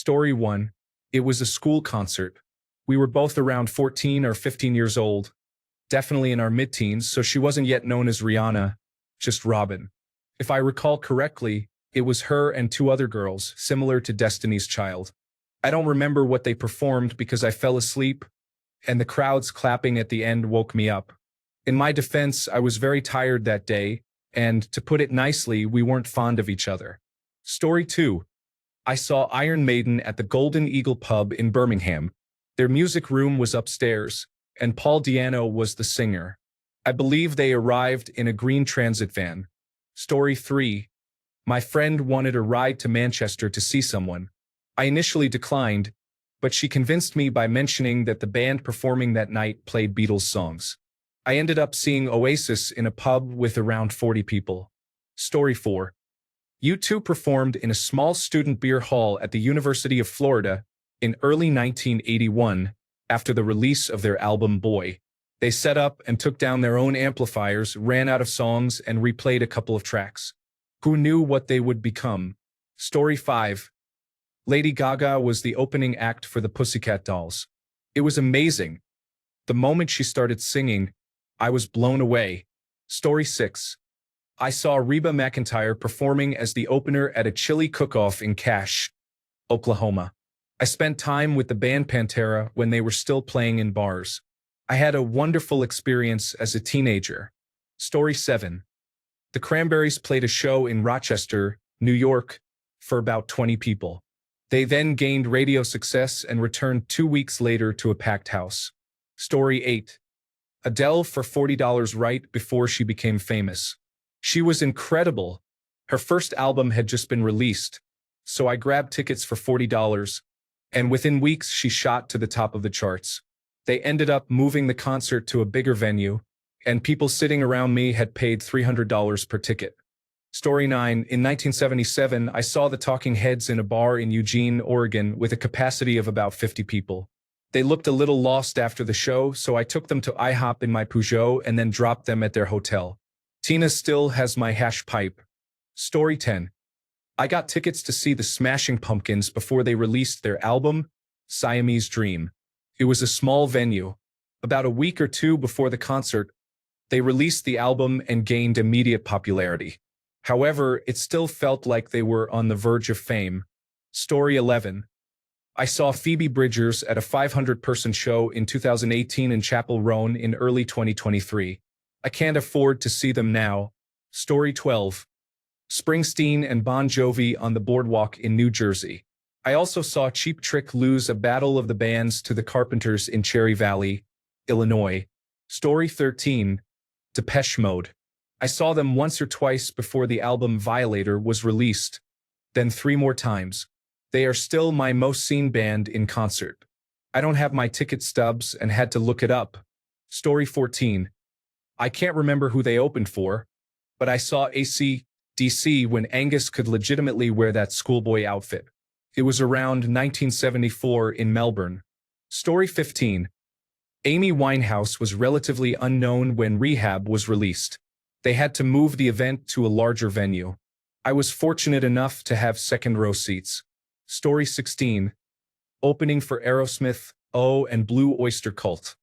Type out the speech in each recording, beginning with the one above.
Story 1. It was a school concert. We were both around 14 or 15 years old, definitely in our mid-teens, so she wasn't yet known as Rihanna, just Robin. If I recall correctly, it was her and two other girls, similar to Destiny's Child. I don't remember what they performed because I fell asleep, and the crowds clapping at the end woke me up. In my defense, I was very tired that day, and to put it nicely, we weren't fond of each other. Story 2. I saw Iron Maiden at the Golden Eagle pub in Birmingham. Their music room was upstairs, and Paul Di'Anno was the singer. I believe they arrived in a green transit van. Story 3. My friend wanted a ride to Manchester to see someone. I initially declined, but she convinced me by mentioning that the band performing that night played Beatles songs. I ended up seeing Oasis in a pub with around 40 people. Story 4. U2 performed in a small student beer hall at the University of Florida in early 1981 after the release of their album Boy. They set up and took down their own amplifiers, ran out of songs, and replayed a couple of tracks. Who knew what they would become? Story 5. Lady Gaga was the opening act for the Pussycat Dolls. It was amazing. The moment she started singing, I was blown away. Story 6. I saw Reba McEntire performing as the opener at a chili cook-off in Cache, Oklahoma. I spent time with the band Pantera when they were still playing in bars. I had a wonderful experience as a teenager. Story 7. The Cranberries played a show in Rochester, New York, for about 20 people. They then gained radio success and returned 2 weeks later to a packed house. Story 8. Adele for $40 right before she became famous. She was incredible. Her first album had just been released, so I grabbed tickets for $40, and within weeks she shot to the top of the charts. They ended up moving the concert to a bigger venue, and people sitting around me had paid $300 per ticket. Story 9. In 1977, I saw the Talking Heads in a bar in Eugene, Oregon, with a capacity of about 50 people. They looked a little lost after the show, so I took them to IHOP in my Peugeot and then dropped them at their hotel. Tina still has my hash pipe. Story 10. I got tickets to see the Smashing Pumpkins before they released their album, Siamese Dream. It was a small venue. About a week or two before the concert, they released the album and gained immediate popularity. However, it still felt like they were on the verge of fame. Story 11. I saw Phoebe Bridgers at a 500-person show in 2018 in Chapel Roan in early 2023. I can't afford to see them now. Story 12. Springsteen and Bon Jovi on the boardwalk in New Jersey. I also saw Cheap Trick lose a battle of the bands to the Carpenters in Cherry Valley, Illinois. Story 13. Depeche Mode. I saw them once or twice before the album Violator was released, then 3 more times. They are still my most seen band in concert. I don't have my ticket stubs and had to look it up. Story 14. I can't remember who they opened for, but I saw AC/DC when Angus could legitimately wear that schoolboy outfit. It was around 1974 in Melbourne. Story 15. Amy Winehouse was relatively unknown when Rehab was released. They had to move the event to a larger venue. I was fortunate enough to have second-row seats. Story 16. Opening for Aerosmith, and Blue Oyster Cult.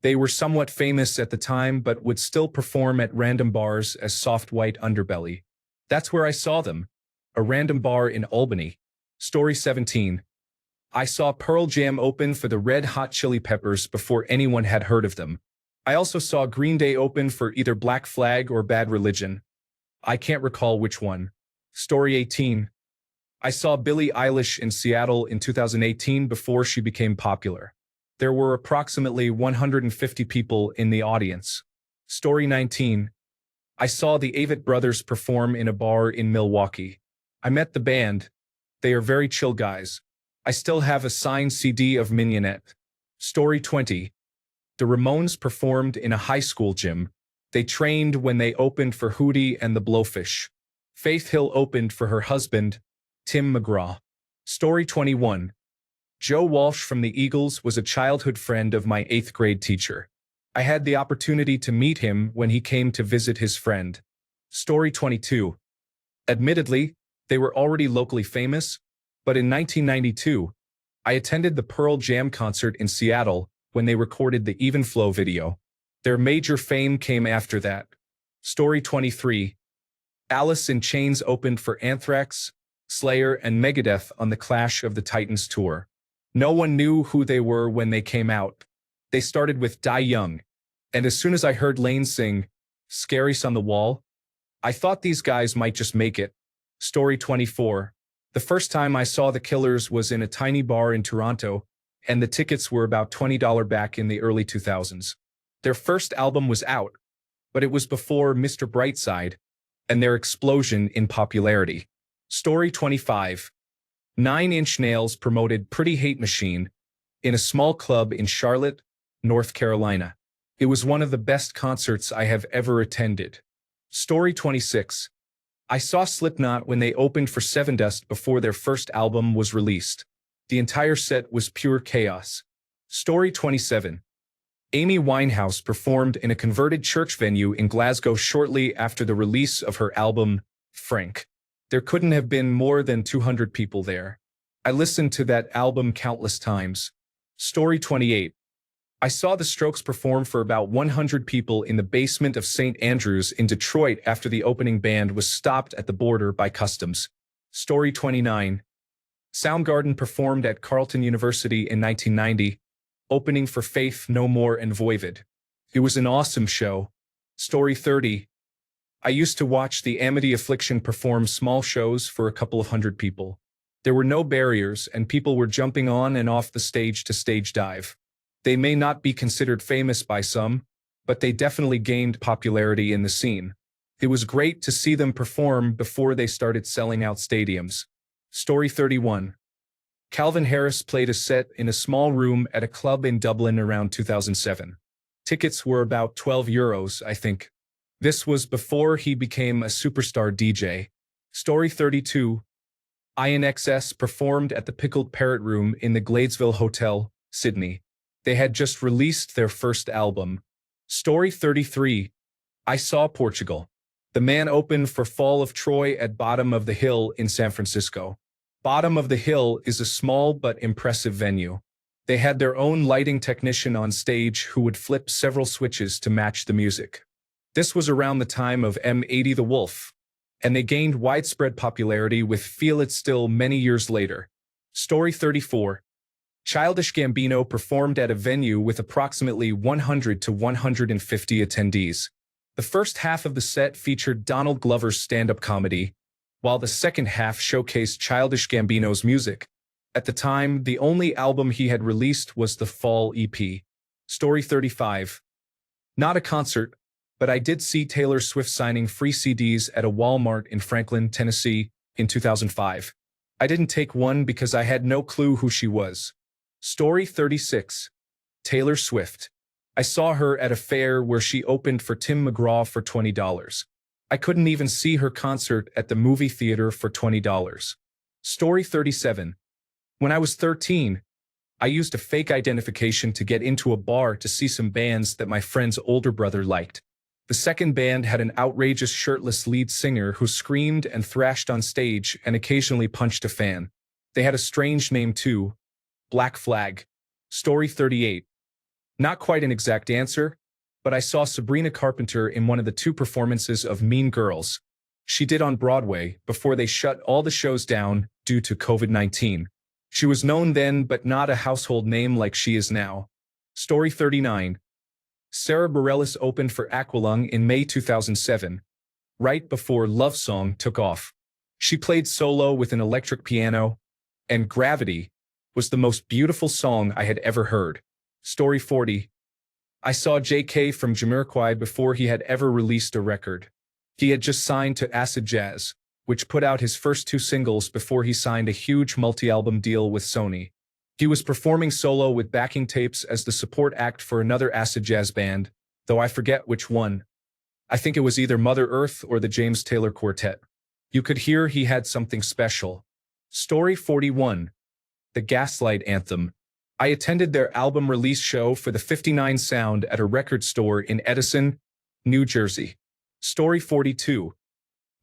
They were somewhat famous at the time but would still perform at random bars as Soft White Underbelly. That's where I saw them, a random bar in Albany. Story 17. I saw Pearl Jam open for the Red Hot Chili Peppers before anyone had heard of them. I also saw Green Day open for either Black Flag or Bad Religion. I can't recall which one. Story 18. I saw Billie Eilish in Seattle in 2018 before she became popular. There were approximately 150 people in the audience. Story 19. I saw the Avett Brothers perform in a bar in Milwaukee. I met the band. They are very chill guys. I still have a signed CD of Mignonette. Story 20. The Ramones performed in a high school gym. They trained when they opened for Hootie and the Blowfish. Faith Hill opened for her husband, Tim McGraw. Story 21. Joe Walsh from the Eagles was a childhood friend of my 8th grade teacher. I had the opportunity to meet him when he came to visit his friend. Story 22. Admittedly, they were already locally famous, But in 1992, I attended the Pearl Jam concert in Seattle when they recorded the Even Flow video. Their major fame came after that. Story 23. Alice in Chains opened for Anthrax, Slayer, and Megadeth on the Clash of the Titans tour. No one knew who they were when they came out. They started with Die Young, and as soon as I heard Lane sing Scaries on the Wall, I thought these guys might just make it. Story 24. The first time I saw the Killers was in a tiny bar in Toronto, and the tickets were about $20 back in the early 2000s. Their first album was out, but it was before Mr. Brightside and their explosion in popularity. Story 25. 9 Inch Nails promoted Pretty Hate Machine in a small club in Charlotte, North Carolina. It was one of the best concerts I have ever attended. Story 26. I saw Slipknot when they opened for Sevendust before their first album was released. The entire set was pure chaos. Story 27. Amy Winehouse performed in a converted church venue in Glasgow shortly after the release of her album, Frank. There couldn't have been more than 200 people there. I listened to that album countless times. Story 28. I saw the Strokes perform for about 100 people in the basement of St. Andrews in Detroit after the opening band was stopped at the border by customs. Story 29. Soundgarden performed at Carleton University in 1990, opening for Faith No More and Voivod. It was an awesome show. Story 30. I used to watch the Amity Affliction perform small shows for a couple of hundred people. There were no barriers, and people were jumping on and off the stage to stage dive. They may not be considered famous by some, but they definitely gained popularity in the scene. It was great to see them perform before they started selling out stadiums. Story 31. Calvin Harris played a set in a small room at a club in Dublin around 2007. Tickets were about €12, I think. This was before he became a superstar DJ. Story 32. INXS performed at the Pickled Parrot Room in the Gladesville Hotel, Sydney. They had just released their first album. Story 33. I saw Portugal. The Man opened for Fall of Troy at Bottom of the Hill in San Francisco. Bottom of the Hill is a small but impressive venue. They had their own lighting technician on stage who would flip several switches to match the music. This was around the time of M80 the Wolf, and they gained widespread popularity with Feel It Still many years later. Story 34. Childish Gambino performed at a venue with approximately 100 to 150 attendees. The first half of the set featured Donald Glover's stand-up comedy, while the second half showcased Childish Gambino's music. At the time, the only album he had released was the Fall EP. Story 35. Not a concert, but I did see Taylor Swift signing free CDs at a Walmart in Franklin, Tennessee, in 2005. I didn't take one because I had no clue who she was. Story 36. Taylor Swift. I saw her at a fair where she opened for Tim McGraw for $20. I couldn't even see her concert at the movie theater for $20. Story 37. When I was 13, I used a fake identification to get into a bar to see some bands that my friend's older brother liked. The second band had an outrageous shirtless lead singer who screamed and thrashed on stage and occasionally punched a fan. They had a strange name too, Black Flag. Story 38. Not quite an exact answer, but I saw Sabrina Carpenter in one of the 2 performances of Mean Girls. She did on Broadway before they shut all the shows down due to COVID-19. She was known then but not a household name like she is now. Story 39. Sarah Bareilles opened for Aqualung in May 2007, right before Love Song took off. She played solo with an electric piano, and Gravity was the most beautiful song I had ever heard. Story 40. I saw JK from Jamiroquai before he had ever released a record. He had just signed to Acid Jazz, which put out his first 2 singles before he signed a huge multi-album deal with Sony. He was performing solo with backing tapes as the support act for another acid jazz band, though I forget which one. I think it was either Mother Earth or the James Taylor Quartet. You could hear he had something special. Story 41. The Gaslight Anthem. I attended their album release show for the 59 Sound at a record store in Edison, New Jersey. Story 42.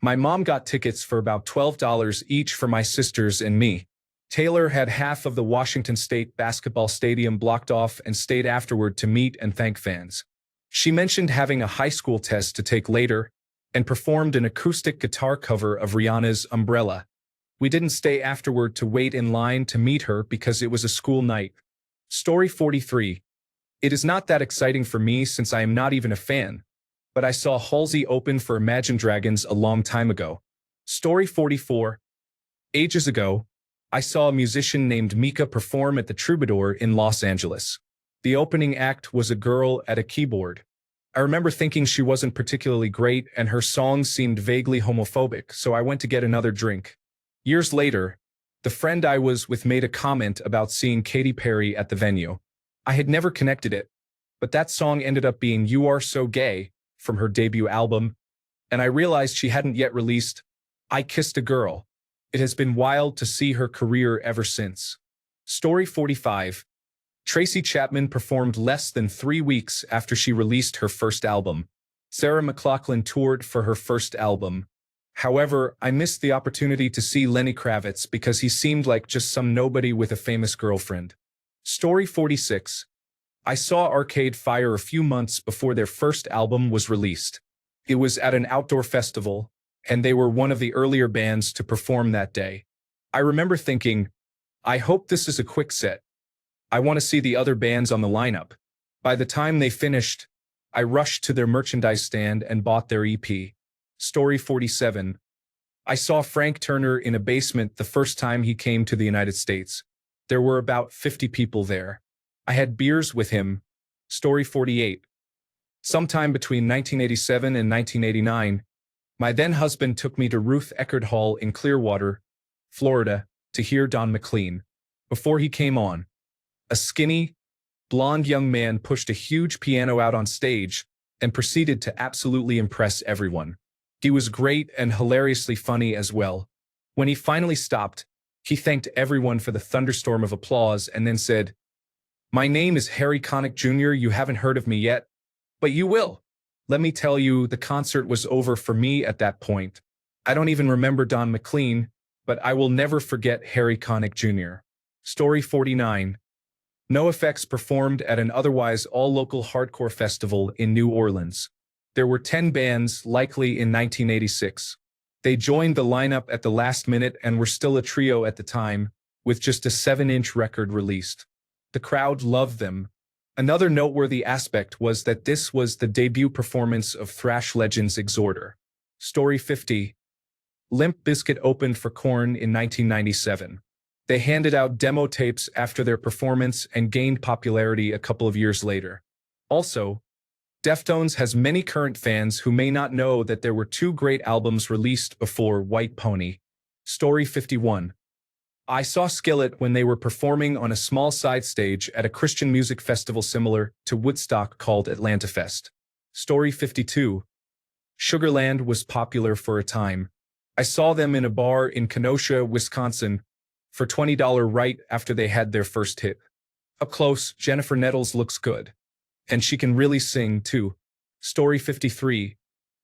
My mom got tickets for about $12 each for my sisters and me. Taylor had half of the Washington State basketball stadium blocked off and stayed afterward to meet and thank fans. She mentioned having a high school test to take later and performed an acoustic guitar cover of Rihanna's Umbrella. We didn't stay afterward to wait in line to meet her because it was a school night. Story 43. It is not that exciting for me since I am not even a fan, but I saw Halsey open for Imagine Dragons a long time ago. Story 44. Ages ago, I saw a musician named Mika perform at the Troubadour in Los Angeles. The opening act was a girl at a keyboard. I remember thinking she wasn't particularly great and her songs seemed vaguely homophobic, so I went to get another drink. Years later, the friend I was with made a comment about seeing Katy Perry at the venue. I had never connected it, but that song ended up being You Are So Gay from her debut album, and I realized she hadn't yet released I Kissed a Girl. It has been wild to see her career ever since. Story 45. Tracy Chapman performed less than 3 weeks after she released her first album. Sarah McLachlan toured for her first album. However, I missed the opportunity to see Lenny Kravitz because he seemed like just some nobody with a famous girlfriend. Story 46. I saw Arcade Fire a few months before their first album was released. It was at an outdoor festival, and they were one of the earlier bands to perform that day. I remember thinking, I hope this is a quick set. I want to see the other bands on the lineup. By the time they finished, I rushed to their merchandise stand and bought their EP. Story 47. I saw Frank Turner in a basement the first time he came to the United States. There were about 50 people there. I had beers with him. Story 48. Sometime between 1987 and 1989, my then-husband took me to Ruth Eckerd Hall in Clearwater, Florida, to hear Don McLean. Before he came on, a skinny, blonde young man pushed a huge piano out on stage and proceeded to absolutely impress everyone. He was great and hilariously funny as well. When he finally stopped, he thanked everyone for the thunderstorm of applause and then said, "My name is Harry Connick Jr. You haven't heard of me yet, but you will. Let me tell you, the concert was over for me at that point. I don't even remember Don McLean, but I will never forget Harry Connick Jr." Story 49. NoFX performed at an otherwise all-local hardcore festival in New Orleans. There were 10 bands, likely in 1986. They joined the lineup at the last minute and were still a trio at the time, with just a 7-inch record released. The crowd loved them. Another noteworthy aspect was that this was the debut performance of thrash legends Exhorder. Story 50. Limp Bizkit opened for Korn in 1997. They handed out demo tapes after their performance and gained popularity a couple of years later. Also, Deftones has many current fans who may not know that there were 2 great albums released before White Pony. Story 51. I saw Skillet when they were performing on a small side stage at a Christian music festival similar to Woodstock called Atlanta Fest. Story 52. Sugarland was popular for a time. I saw them in a bar in Kenosha, Wisconsin, for $20 right after they had their first hit. Up close, Jennifer Nettles looks good. And she can really sing, too. Story 53.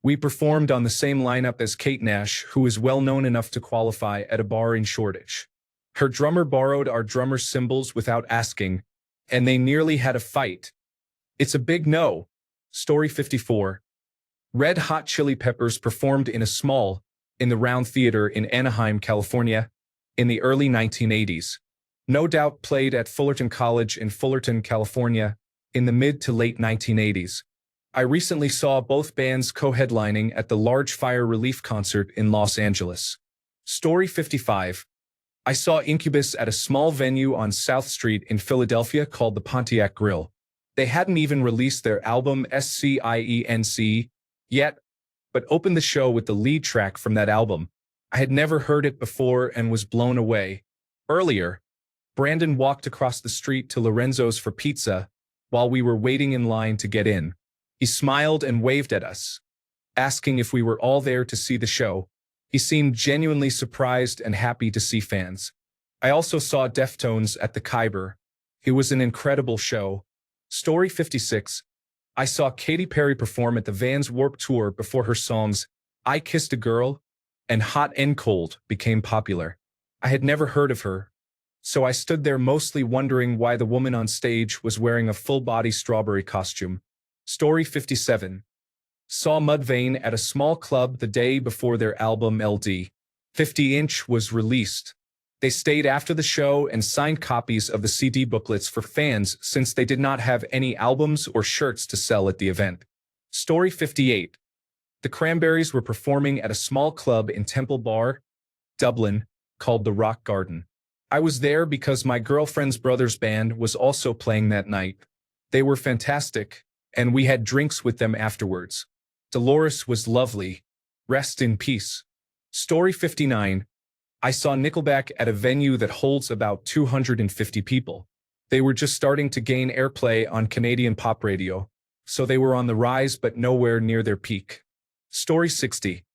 We performed on the same lineup as Kate Nash, who is well known enough to qualify at a bar in Shoreditch. Her drummer borrowed our drummer's cymbals without asking, and they nearly had a fight. It's a big no. Story 54. Red Hot Chili Peppers performed in the Round Theater in Anaheim, California, in the early 1980s. No Doubt played at Fullerton College in Fullerton, California, in the mid to late 1980s. I recently saw both bands co-headlining at the Large Fire Relief concert in Los Angeles. Story 55. I saw Incubus at a small venue on South Street in Philadelphia called the Pontiac Grill. They hadn't even released their album Science yet, but opened the show with the lead track from that album. I had never heard it before and was blown away. Earlier, Brandon walked across the street to Lorenzo's for pizza while we were waiting in line to get in. He smiled and waved at us, asking if we were all there to see the show. He seemed genuinely surprised and happy to see fans. I also saw Deftones at the Khyber. It was an incredible show. Story 56. I saw Katy Perry perform at the Vans Warped Tour before her songs I Kissed a Girl and Hot and Cold became popular. I had never heard of her, So I stood there mostly wondering why the woman on stage was wearing a full-body strawberry costume. Story 57. Saw Mudvayne at a small club the day before their album LD 50-inch was released. They stayed after the show and signed copies of the CD booklets for fans since they did not have any albums or shirts to sell at the event. Story 58. The Cranberries were performing at a small club in Temple Bar, Dublin, called the Rock Garden. I was there because my girlfriend's brother's band was also playing that night. They were fantastic, and we had drinks with them afterwards. Dolores was lovely. Rest in peace. Story 59. I saw Nickelback at a venue that holds about 250 people. They were just starting to gain airplay on Canadian pop radio, so they were on the rise but nowhere near their peak. Story 60.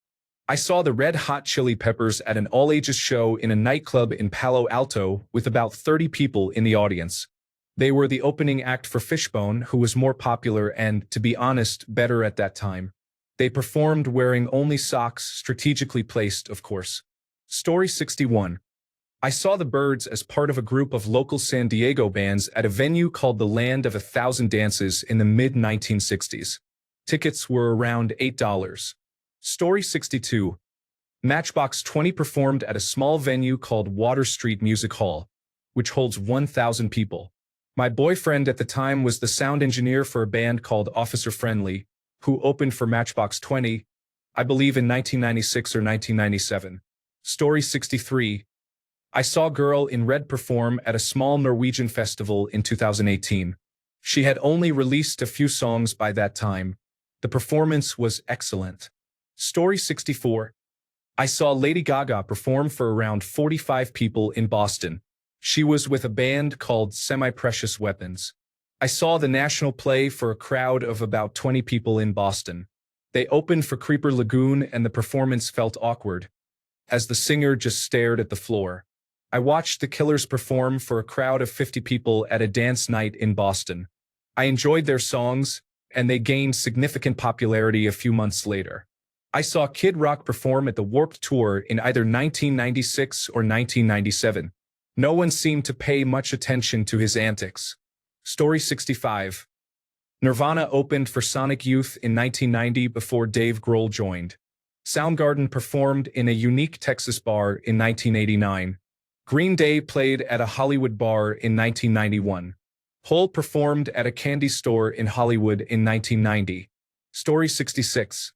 I saw the Red Hot Chili Peppers at an all-ages show in a nightclub in Palo Alto with about 30 people in the audience. They were the opening act for Fishbone, who was more popular and, to be honest, better at that time. They performed wearing only socks, strategically placed, of course. Story 61. I saw the Byrds as part of a group of local San Diego bands at a venue called the Land of a Thousand Dances in the mid-1960s. Tickets were around $8. Story 62. Matchbox 20 performed at a small venue called Water Street Music Hall, which holds 1,000 people. My boyfriend at the time was the sound engineer for a band called Officer Friendly, who opened for Matchbox 20, I believe in 1996 or 1997. Story 63. I saw Girl in Red perform at a small Norwegian festival in 2018. She had only released a few songs by that time. The performance was excellent. Story 64. I saw Lady Gaga perform for around 45 people in Boston. She was with a band called Semi-Precious Weapons. I saw the National play for a crowd of about 20 people in Boston. They opened for Creeper Lagoon and the performance felt awkward, as the singer just stared at the floor. I watched the Killers perform for a crowd of 50 people at a dance night in Boston. I enjoyed their songs, and they gained significant popularity a few months later. I saw Kid Rock perform at the Warped Tour in either 1996 or 1997. No one seemed to pay much attention to his antics. Story 65. Nirvana opened for Sonic Youth in 1990 before Dave Grohl joined. Soundgarden performed in a unique Texas bar in 1989. Green Day played at a Hollywood bar in 1991. Hole performed at a candy store in Hollywood in 1990. Story 66.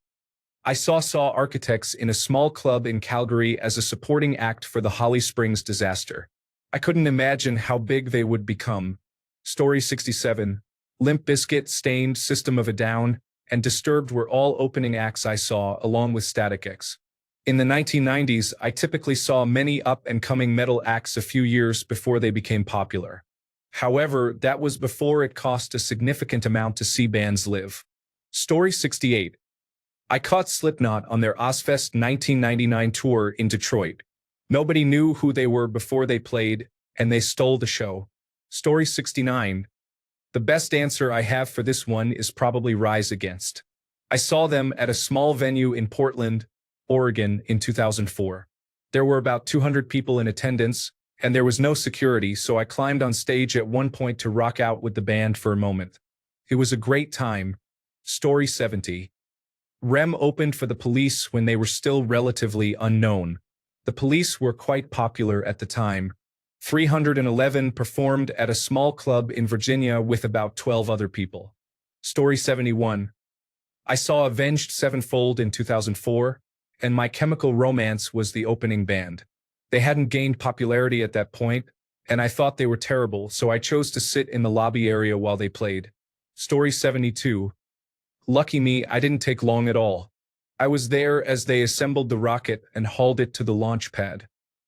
I saw Architects in a small club in Calgary as a supporting act for the Holly Springs disaster. I couldn't imagine how big they would become. Story 67. Limp Bizkit, Stained, System of a Down, and Disturbed were all opening acts I saw, along with Static X. In the 1990s, I typically saw many up-and-coming metal acts a few years before they became popular. However, that was before it cost a significant amount to see bands live. Story 68. I caught Slipknot on their Ozfest 1999 tour in Detroit. Nobody knew who they were before they played, and they stole the show. Story 69. The best answer I have for this one is probably Rise Against. I saw them at a small venue in Portland, Oregon in 2004. There were about 200 people in attendance, and there was no security, so I climbed on stage at one point to rock out with the band for a moment. It was a great time. Story 70. Rem opened for the Police when they were still relatively unknown. The Police were quite popular at the time. 311 performed at a small club in Virginia with about 12 other people. Story 71. I saw Avenged Sevenfold in 2004, and My Chemical Romance was the opening band. They hadn't gained popularity at that point, and I thought they were terrible, so I chose to sit in the lobby area while they played. Story 72. Lucky me, I didn't take long at all. I was there as they assembled the rocket and hauled it to the launch pad.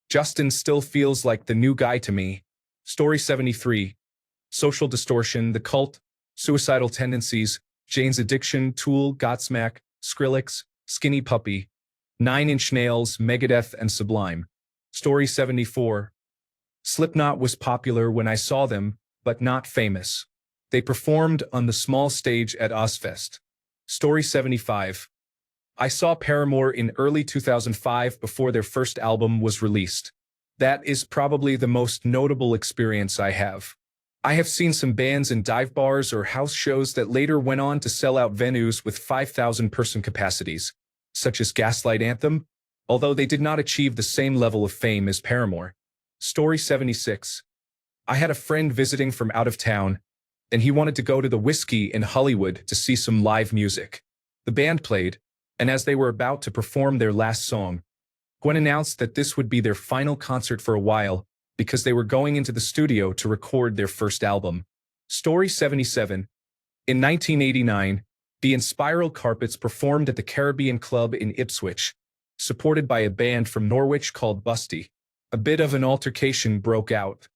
Justin still feels like the new guy to me. Story 73. Social Distortion, The Cult, Suicidal Tendencies, Jane's Addiction, Tool, Godsmack, Skrillex, Skinny Puppy, 9 Inch Nails, Megadeth, and Sublime. Story 74. Slipknot was popular when I saw them, but not famous. They performed on the small stage at Ozfest. Story 75. I saw Paramore in early 2005 before their first album was released. That is probably the most notable experience I have. I have seen some bands in dive bars or house shows that later went on to sell out venues with 5,000 person capacities, such as Gaslight Anthem, although they did not achieve the same level of fame as Paramore. Story 76. I had a friend visiting from out of town, and he wanted to go to the Whiskey in Hollywood to see some live music. The band played, and as they were about to perform their last song, Gwen announced that this would be their final concert for a while because they were going into the studio to record their first album. Story 77. In 1989, the Inspiral Carpets performed at the Caribbean Club in Ipswich, supported by a band from Norwich called Busty. A bit of an altercation broke out.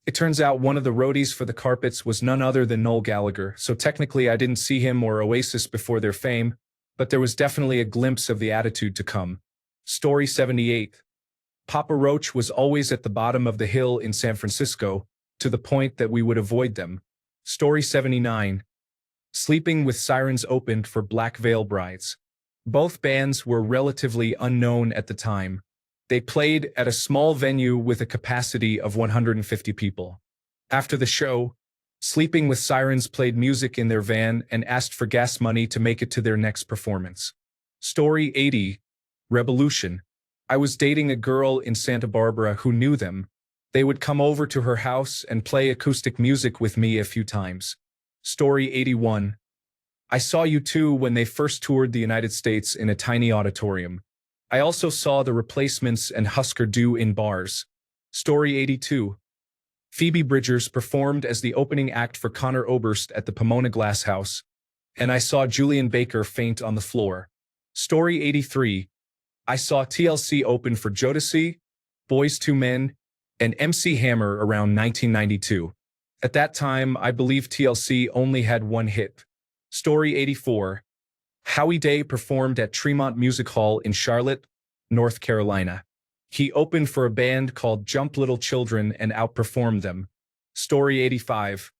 It turns out one of the roadies for the Carpets was none other than Noel Gallagher, so technically I didn't see him or Oasis before their fame, but there was definitely a glimpse of the attitude to come. Story 78. Papa Roach was always at the bottom of the hill in San Francisco, to the point that we would avoid them. Story 79. Sleeping with Sirens opened for Black Veil Brides. Both bands were relatively unknown at the time. They played at a small venue with a capacity of 150 people. After the show, Sleeping with Sirens played music in their van and asked for gas money to make it to their next performance. Story 80. Revolution. I was dating a girl in Santa Barbara who knew them. They would come over to her house and play acoustic music with me a few times. Story 81. I saw U2 when they first toured the United States in a tiny auditorium. I also saw the Replacements and Husker Du in bars. Story 82. Phoebe Bridgers performed as the opening act for Conor Oberst at the Pomona Glass House, and I saw Julian Baker faint on the floor. Story 83. I saw TLC open for Jodeci, Boyz II Men, and MC Hammer around 1992. At that time, I believe TLC only had one hit. Story 84. Howie Day performed at Tremont Music Hall in Charlotte, North Carolina. He opened for a band called Jump Little Children and outperformed them. Story 85.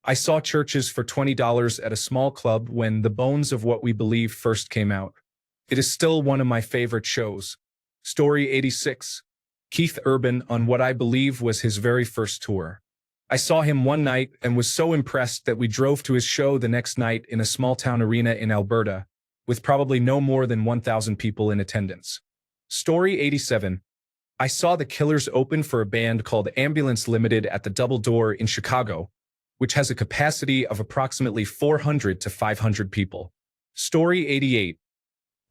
I saw Churches for $20 at a small club when The Bones of What We Believe first came out. It is still one of my favorite shows. Story 86. Keith Urban on what I believe was his very first tour. I saw him one night and was so impressed that we drove to his show the next night in a small-town arena in Alberta, with probably no more than 1,000 people in attendance. Story 87. I saw the Killers open for a band called Ambulance Limited at the Double Door in Chicago, which has a capacity of approximately 400 to 500 people. Story 88.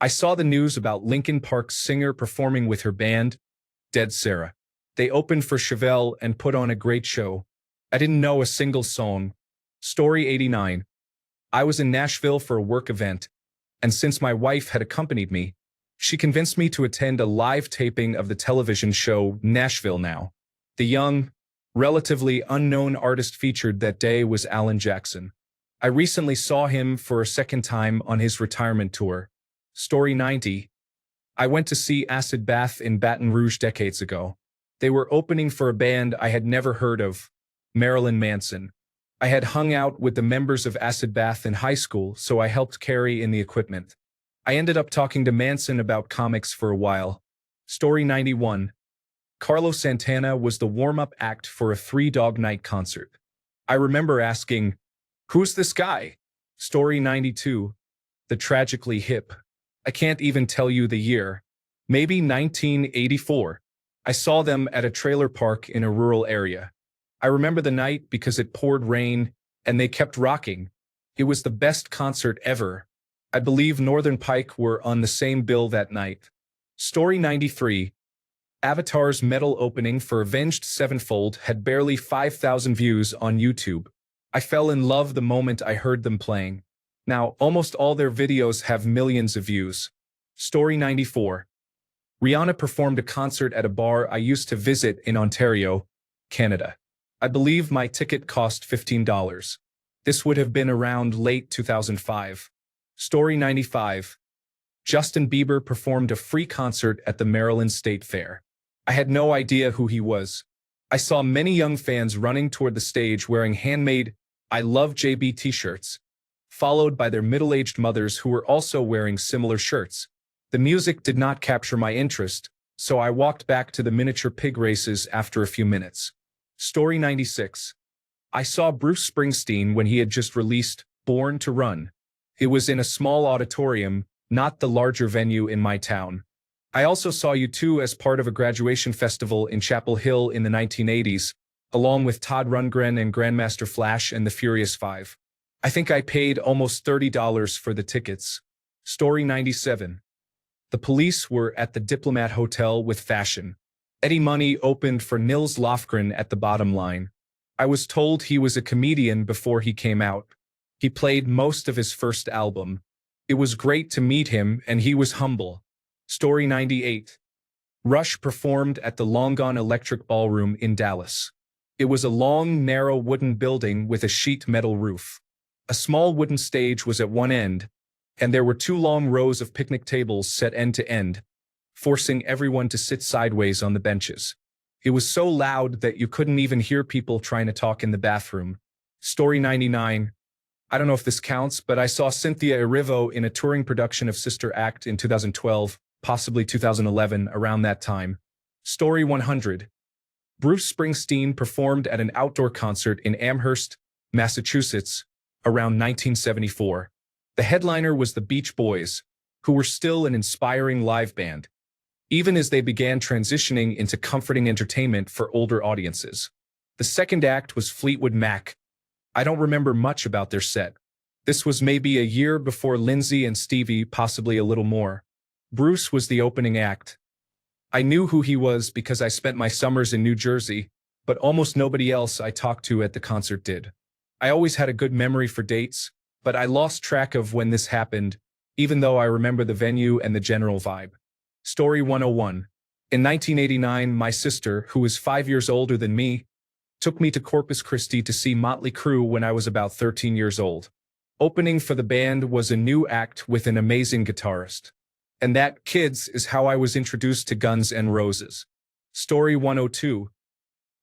I saw the news about Linkin Park's singer performing with her band, Dead Sarah. They opened for Chevelle and put on a great show. I didn't know a single song. Story 89. I was in Nashville for a work event, and since my wife had accompanied me, she convinced me to attend a live taping of the television show Nashville Now. The young, relatively unknown artist featured that day was Alan Jackson. I recently saw him for a second time on his retirement tour. Story 90. I went to see Acid Bath in Baton Rouge decades ago. They were opening for a band I had never heard of, Marilyn Manson. I had hung out with the members of Acid Bath in high school, so I helped carry in the equipment. I ended up talking to Manson about comics for a while. Story 91. Carlos Santana was the warm-up act for a Three Dog Night concert. I remember asking, "Who's this guy?" Story 92. The Tragically Hip. I can't even tell you the year. Maybe 1984. I saw them at a trailer park in a rural area. I remember the night because it poured rain, and they kept rocking. It was the best concert ever. I believe Northern Pike were on the same bill that night. Story 93. Avatar's metal opening for Avenged Sevenfold had barely 5,000 views on YouTube. I fell in love the moment I heard them playing. Now, almost all their videos have millions of views. Story 94. Rihanna performed a concert at a bar I used to visit in Ontario, Canada. I believe my ticket cost $15. This would have been around late 2005. Story 95. Justin Bieber performed a free concert at the Maryland State Fair. I had no idea who he was. I saw many young fans running toward the stage wearing handmade "I Love JB" t-shirts, followed by their middle-aged mothers who were also wearing similar shirts. The music did not capture my interest, so I walked back to the miniature pig races after a few minutes. Story 96. I saw Bruce Springsteen when he had just released Born to Run. It was in a small auditorium, not the larger venue in my town. I also saw U2 as part of a graduation festival in Chapel Hill in the 1980s, along with Todd Rundgren and Grandmaster Flash and the Furious Five. I think I paid almost $30 for the tickets. Story 97. The police were at the Diplomat Hotel with Fashion. Eddie Money opened for Nils Lofgren at the bottom line. I was told he was a comedian before he came out. He played most of his first album. It was great to meet him, and he was humble. Story 98. Rush performed at the Long Gone Electric Ballroom in Dallas. It was a long, narrow wooden building with a sheet metal roof. A small wooden stage was at one end, and there were two long rows of picnic tables set end to end, forcing everyone to sit sideways on the benches. It was so loud that you couldn't even hear people trying to talk in the bathroom. Story 99. I don't know if this counts, but I saw Cynthia Erivo in a touring production of Sister Act in 2012, possibly 2011, around that time. Story 100. Bruce Springsteen performed at an outdoor concert in Amherst, Massachusetts, around 1974. The headliner was the Beach Boys, who were still an inspiring live band, even as they began transitioning into comforting entertainment for older audiences. The second act was Fleetwood Mac. I don't remember much about their set. This was maybe a year before Lindsay and Stevie, possibly a little more. Bruce was the opening act. I knew who he was because I spent my summers in New Jersey, but almost nobody else I talked to at the concert did. I always had a good memory for dates, but I lost track of when this happened, even though I remember the venue and the general vibe. Story 101. In 1989, my sister, who is 5 years older than me, took me to Corpus Christi to see Motley Crue when I was about 13 years old. Opening for the band was a new act with an amazing guitarist. And that, kids, is how I was introduced to Guns N' Roses. Story 102.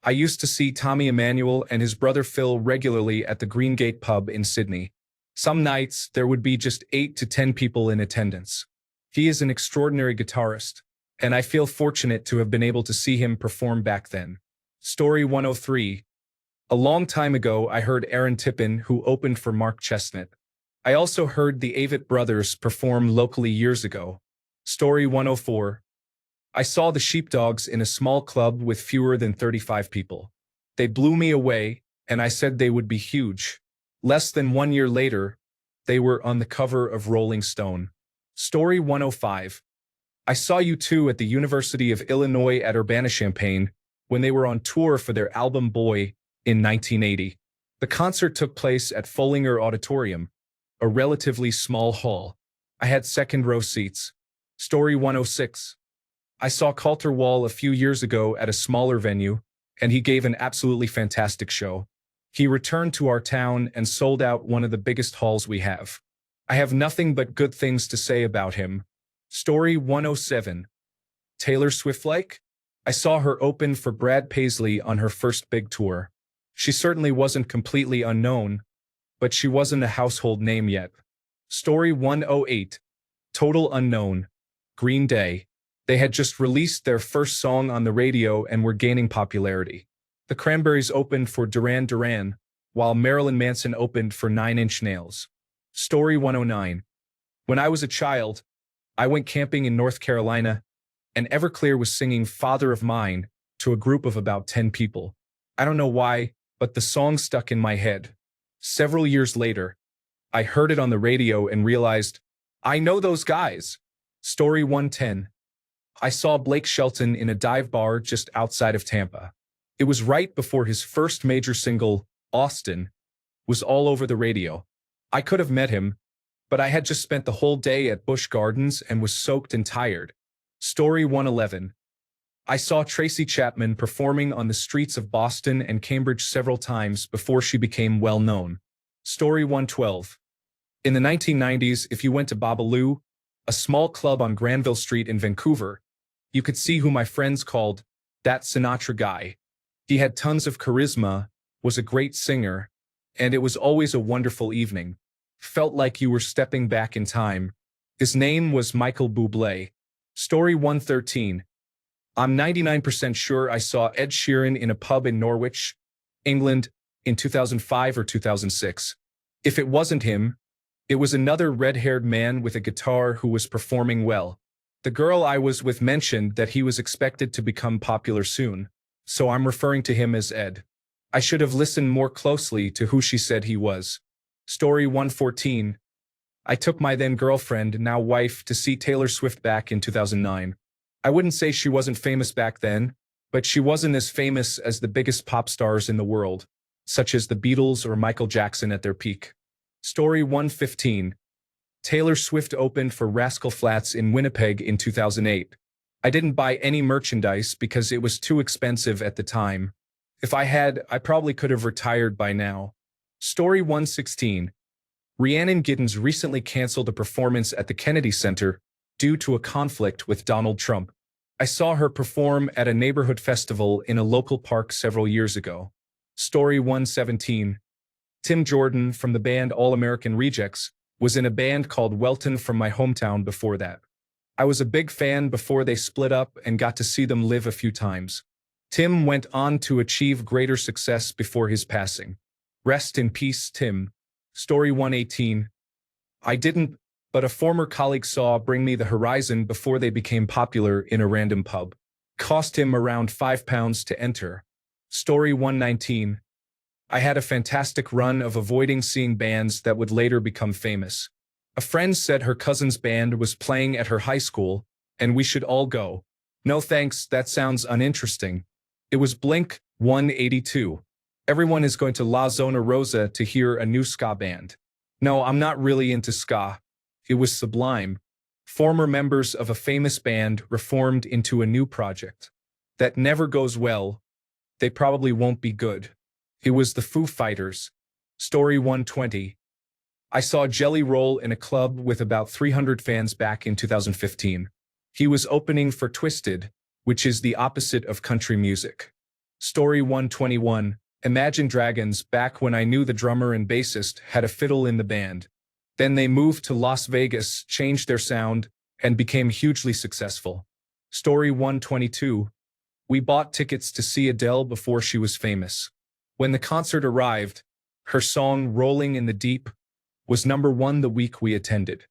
I used to see Tommy Emmanuel and his brother Phil regularly at the Green Gate pub in Sydney. Some nights, there would be just 8 to 10 people in attendance. He is an extraordinary guitarist, and I feel fortunate to have been able to see him perform back then. Story 103. A long time ago, I heard Aaron Tippin, who opened for Mark Chestnut. I also heard the Avett Brothers perform locally years ago. Story 104. I saw the Sheepdogs in a small club with fewer than 35 people. They blew me away, and I said they would be huge. Less than 1 year later, they were on the cover of Rolling Stone. Story 105. I saw U2 at the University of Illinois at Urbana-Champaign when they were on tour for their album Boy in 1980. The concert took place at Follinger Auditorium, a relatively small hall. I had second-row seats. Story 106. I saw Coulter Wall a few years ago at a smaller venue, and he gave an absolutely fantastic show. He returned to our town and sold out one of the biggest halls we have. I have nothing but good things to say about him. Story 107. Taylor Swift-like? I saw her open for Brad Paisley on her first big tour. She certainly wasn't completely unknown, but she wasn't a household name yet. Story 108. Total unknown. Green Day. They had just released their first song on the radio and were gaining popularity. The Cranberries opened for Duran Duran, while Marilyn Manson opened for 9 Inch Nails. Story 109. When I was a child, I went camping in North Carolina, and Everclear was singing Father of Mine to a group of about 10 people. I don't know why, but the song stuck in my head. Several years later, I heard it on the radio and realized, I know those guys. Story 110. I saw Blake Shelton in a dive bar just outside of Tampa. It was right before his first major single, Austin, was all over the radio. I could have met him, but I had just spent the whole day at Busch Gardens and was soaked and tired. Story 111. I saw Tracy Chapman performing on the streets of Boston and Cambridge several times before she became well known. Story 112. In the 1990s, if you went to Babalu, a small club on Granville Street in Vancouver, you could see who my friends called that Sinatra guy. He had tons of charisma, was a great singer, and it was always a wonderful evening. Felt like you were stepping back in time. His name was Michael Bublé. Story 113. I'm 99% sure I saw Ed Sheeran in a pub in Norwich, England, in 2005 or 2006. If it wasn't him, it was another red-haired man with a guitar who was performing well. The girl I was with mentioned that he was expected to become popular soon, so I'm referring to him as Ed. I should have listened more closely to who she said he was. Story 114. I took my then girlfriend, now wife, to see Taylor Swift back in 2009. I wouldn't say she wasn't famous back then, but she wasn't as famous as the biggest pop stars in the world, such as the Beatles or Michael Jackson at their peak. Story 115. Taylor Swift opened for Rascal Flatts in Winnipeg in 2008. I didn't buy any merchandise because it was too expensive at the time. If I had, I probably could have retired by now. Story 116. Rhiannon Giddens recently canceled a performance at the Kennedy Center due to a conflict with Donald Trump. I saw her perform at a neighborhood festival in a local park several years ago. Story 117. Tim Jordan from the band All American Rejects was in a band called Welton from my hometown before that. I was a big fan before they split up and got to see them live a few times. Tim went on to achieve greater success before his passing. Rest in peace, Tim. Story 118. I didn't, but a former colleague saw Bring Me the Horizon before they became popular in a random pub. Cost him around £5 to enter. Story 119. I had a fantastic run of avoiding seeing bands that would later become famous. A friend said her cousin's band was playing at her high school, and we should all go. No thanks, that sounds uninteresting. It was Blink 182. Everyone is going to La Zona Rosa to hear a new ska band. No, I'm not really into ska. It was sublime. Former members of a famous band reformed into a new project. That never goes well. They probably won't be good. It was the Foo Fighters. Story 120. I saw Jelly Roll in a club with about 300 fans back in 2015. He was opening for Twisted, which is the opposite of country music. Story 121. Imagine Dragons back when I knew the drummer and bassist had a fiddle in the band. Then they moved to Las Vegas, changed their sound, and became hugely successful. Story 122. We bought tickets to see Adele before she was famous. When the concert arrived, her song Rolling in the Deep was #1 the week we attended.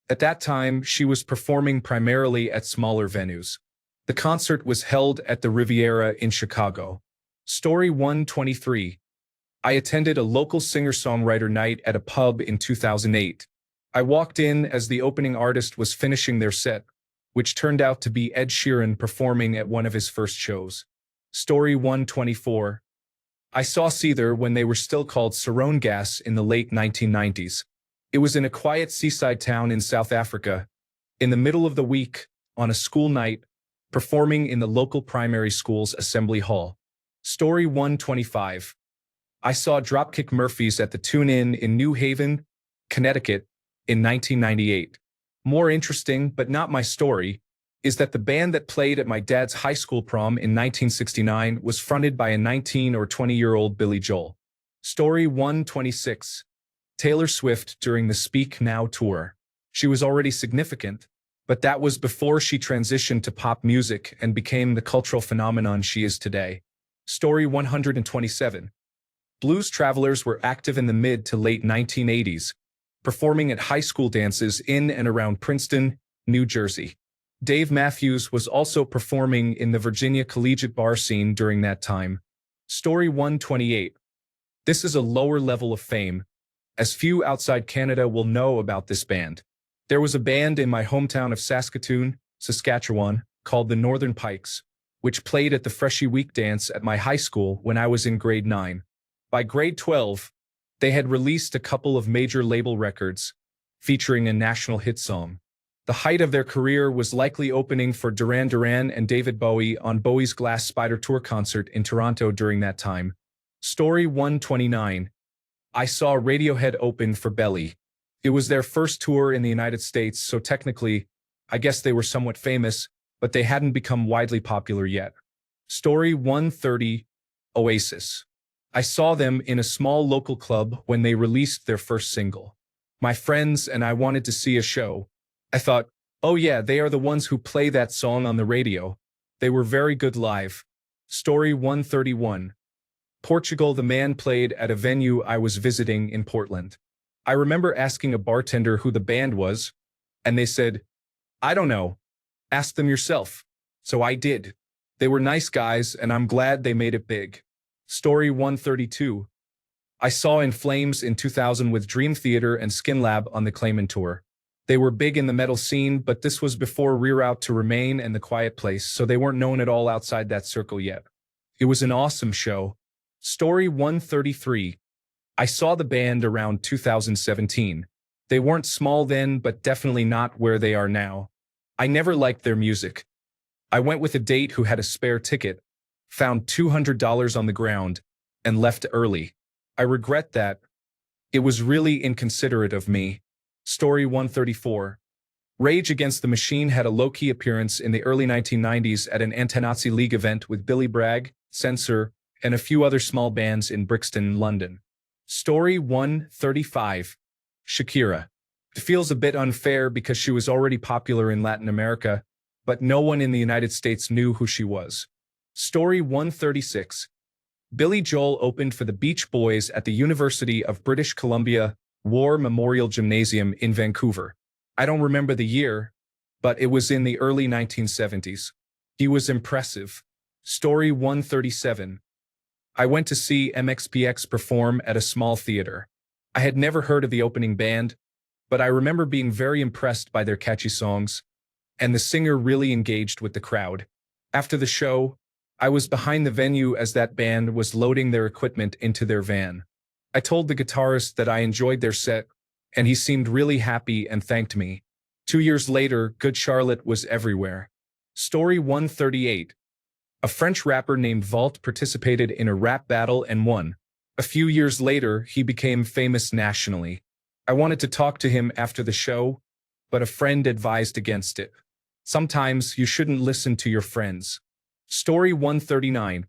At that time, she was performing primarily at smaller venues. The concert was held at the Riviera in Chicago. Story 123. I attended a local singer-songwriter night at a pub in 2008. I walked in as the opening artist was finishing their set, which turned out to be Ed Sheeran performing at one of his first shows. Story 124. I saw Seether when they were still called Cerrone Gas in the late 1990s. It was in a quiet seaside town in South Africa, in the middle of the week, on a school night, performing in the local primary school's assembly hall. Story 125. I saw Dropkick Murphys at the Tune-In in New Haven, Connecticut, in 1998. More interesting, but not my story, is that the band that played at my dad's high school prom in 1969 was fronted by a 19 or 20-year-old Billy Joel. Story 126. Taylor Swift during the Speak Now tour. She was already significant, but that was before she transitioned to pop music and became the cultural phenomenon she is today. Story 127. Blues Travelers were active in the mid to late 1980s, performing at high school dances in and around Princeton, New Jersey. Dave Matthews was also performing in the Virginia collegiate bar scene during that time. Story 128. This is a lower level of fame, as few outside Canada will know about this band. There was a band in my hometown of Saskatoon, Saskatchewan, called the Northern Pikes, which played at the Freshie Week dance at my high school when I was in grade 9. By grade 12, they had released a couple of major label records, featuring a national hit song. The height of their career was likely opening for Duran Duran and David Bowie on Bowie's Glass Spider Tour concert in Toronto during that time. Story 129. I saw Radiohead open for Belly. It was their first tour in the United States, so technically, I guess they were somewhat famous, but they hadn't become widely popular yet. Story 130. Oasis. I saw them in a small local club when they released their first single. My friends and I wanted to see a show. I thought, oh yeah, they are the ones who play that song on the radio. They were very good live. Story 131. Portugal. The man played at a venue I was visiting in Portland. I remember asking a bartender who the band was, and they said, "I don't know. Ask them yourself." So I did. They were nice guys, and I'm glad they made it big. Story 132. I saw In Flames in 2000 with Dream Theater and Skin Lab on the Clayman tour. They were big in the metal scene, but this was before Reroute to Remain and The Quiet Place, so they weren't known at all outside that circle yet. It was an awesome show. Story 133. I saw the band around 2017. They weren't small then, but definitely not where they are now. I never liked their music. I went with a date who had a spare ticket, found $200 on the ground, and left early. I regret that. It was really inconsiderate of me. Story 134. Rage Against the Machine had a low-key appearance in the early 1990s at an anti-Nazi League event with Billy Bragg, Censor, and a few other small bands in Brixton, London. Story 135. Shakira. It feels a bit unfair because she was already popular in Latin America, but no one in the United States knew who she was. Story 136. Billy Joel opened for the Beach Boys at the University of British Columbia War Memorial Gymnasium in Vancouver. I don't remember the year, but it was in the early 1970s. He was impressive. Story 137. I went to see MXPX perform at a small theater. I had never heard of the opening band, but I remember being very impressed by their catchy songs, and the singer really engaged with the crowd. After the show, I was behind the venue as that band was loading their equipment into their van. I told the guitarist that I enjoyed their set, and he seemed really happy and thanked me. 2 years later, Good Charlotte was everywhere. Story 138. A French rapper named Vault participated in a rap battle and won. A few years later, he became famous nationally. I wanted to talk to him after the show, but a friend advised against it. Sometimes you shouldn't listen to your friends. Story 139.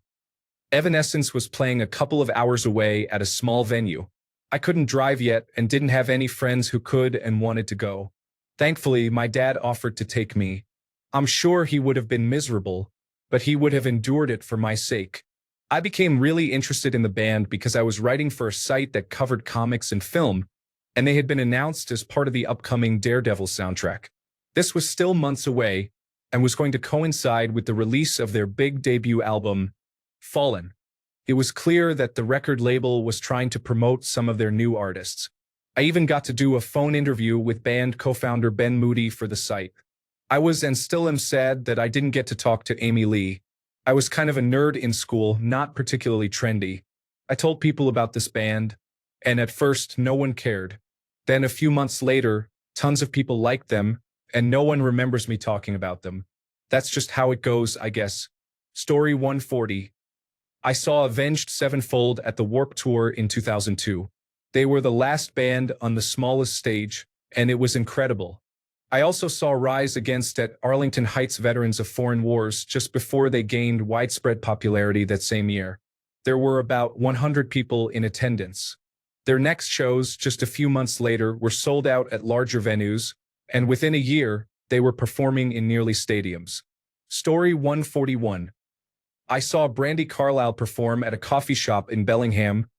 Evanescence was playing a couple of hours away at a small venue. I couldn't drive yet and didn't have any friends who could and wanted to go. Thankfully, my dad offered to take me. I'm sure he would have been miserable, but he would have endured it for my sake. I became really interested in the band because I was writing for a site that covered comics and film, and they had been announced as part of the upcoming Daredevil soundtrack. This was still months away, and was going to coincide with the release of their big debut album, Fallen. It was clear that the record label was trying to promote some of their new artists. I even got to do a phone interview with band co-founder Ben Moody for the site. I was and still am sad that I didn't get to talk to Amy Lee. I was kind of a nerd in school, not particularly trendy. I told people about this band, and at first no one cared. Then a few months later, tons of people liked them, and no one remembers me talking about them. That's just how it goes, I guess. Story 140. I saw Avenged Sevenfold at the Warped Tour in 2002. They were the last band on the smallest stage, and it was incredible. I also saw Rise Against at Arlington Heights Veterans of Foreign Wars just before they gained widespread popularity that same year. There were about 100 people in attendance. Their next shows, just a few months later, were sold out at larger venues, and within a year, they were performing in nearly stadiums. Story 141. I saw Brandi Carlile perform at a coffee shop in Bellingham,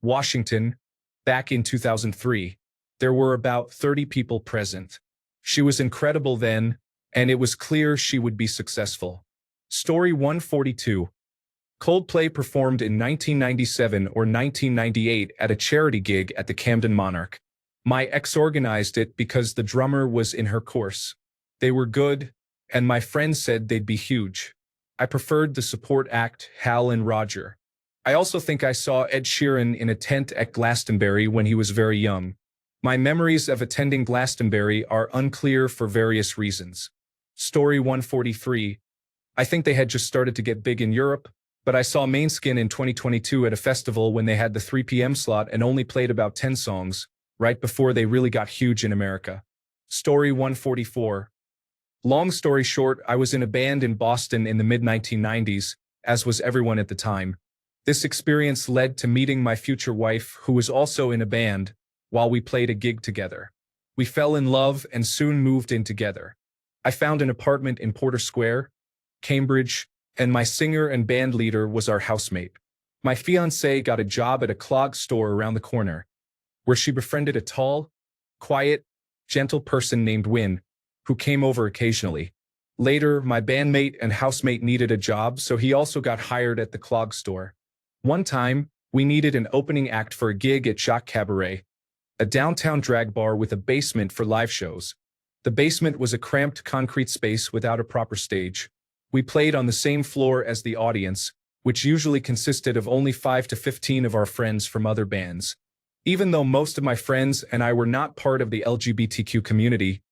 Washington, back in 2003. There were about 30 people present. She was incredible then, and it was clear she would be successful. Story 142. Coldplay performed in 1997 or 1998 at a charity gig at the Camden Monarch. My ex organized it because the drummer was in her course. They were good, and my friend said they'd be huge. I preferred the support act, Hal and Roger. I also think I saw Ed Sheeran in a tent at Glastonbury when he was very young. My memories of attending Glastonbury are unclear for various reasons. Story 143. I think they had just started to get big in Europe, but I saw Maneskin in 2022 at a festival when they had the 3 p.m. slot and only played about 10 songs, right before they really got huge in America. Story 144. Long story short, I was in a band in Boston in the mid-1990s, as was everyone at the time. This experience led to meeting my future wife, who was also in a band, while we played a gig together. We fell in love and soon moved in together. I found an apartment in Porter Square, Cambridge, and my singer and band leader was our housemate. My fiancée got a job at a clog store around the corner, where she befriended a tall, quiet, gentle person named Win, who came over occasionally. Later, my bandmate and housemate needed a job, so he also got hired at the clog store. One time, we needed an opening act for a gig at Jacques Cabaret, a downtown drag bar with a basement for live shows. The basement was a cramped concrete space without a proper stage. We played on the same floor as the audience, which usually consisted of only 5 to 15 of our friends from other bands. Even though most of my friends and I were not part of the LGBTQ community,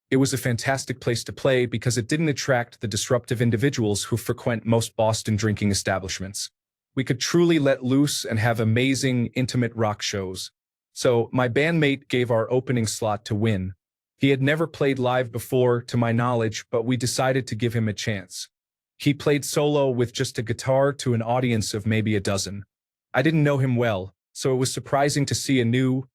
it was a fantastic place to play because it didn't attract the disruptive individuals who frequent most Boston drinking establishments. We could truly let loose and have amazing, intimate rock shows. So, my bandmate gave our opening slot to Win. He had never played live before, to my knowledge, but we decided to give him a chance. He played solo with just a guitar to an audience of maybe a dozen. I didn't know him well, so it was surprising to see a new,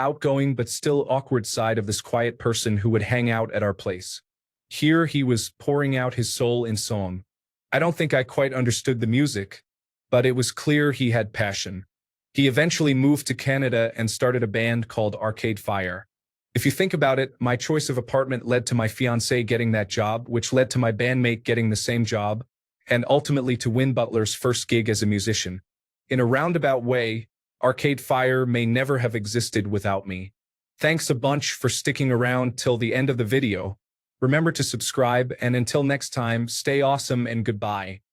outgoing but still awkward side of this quiet person who would hang out at our place. Here he was pouring out his soul in song. I don't think I quite understood the music, but it was clear he had passion. He eventually moved to Canada and started a band called Arcade Fire. If you think about it, my choice of apartment led to my fiancée getting that job, which led to my bandmate getting the same job, and ultimately to Win Butler's first gig as a musician. In a roundabout way, Arcade Fire may never have existed without me. Thanks a bunch for sticking around till the end of the video. Remember to subscribe, and until next time, stay awesome and goodbye.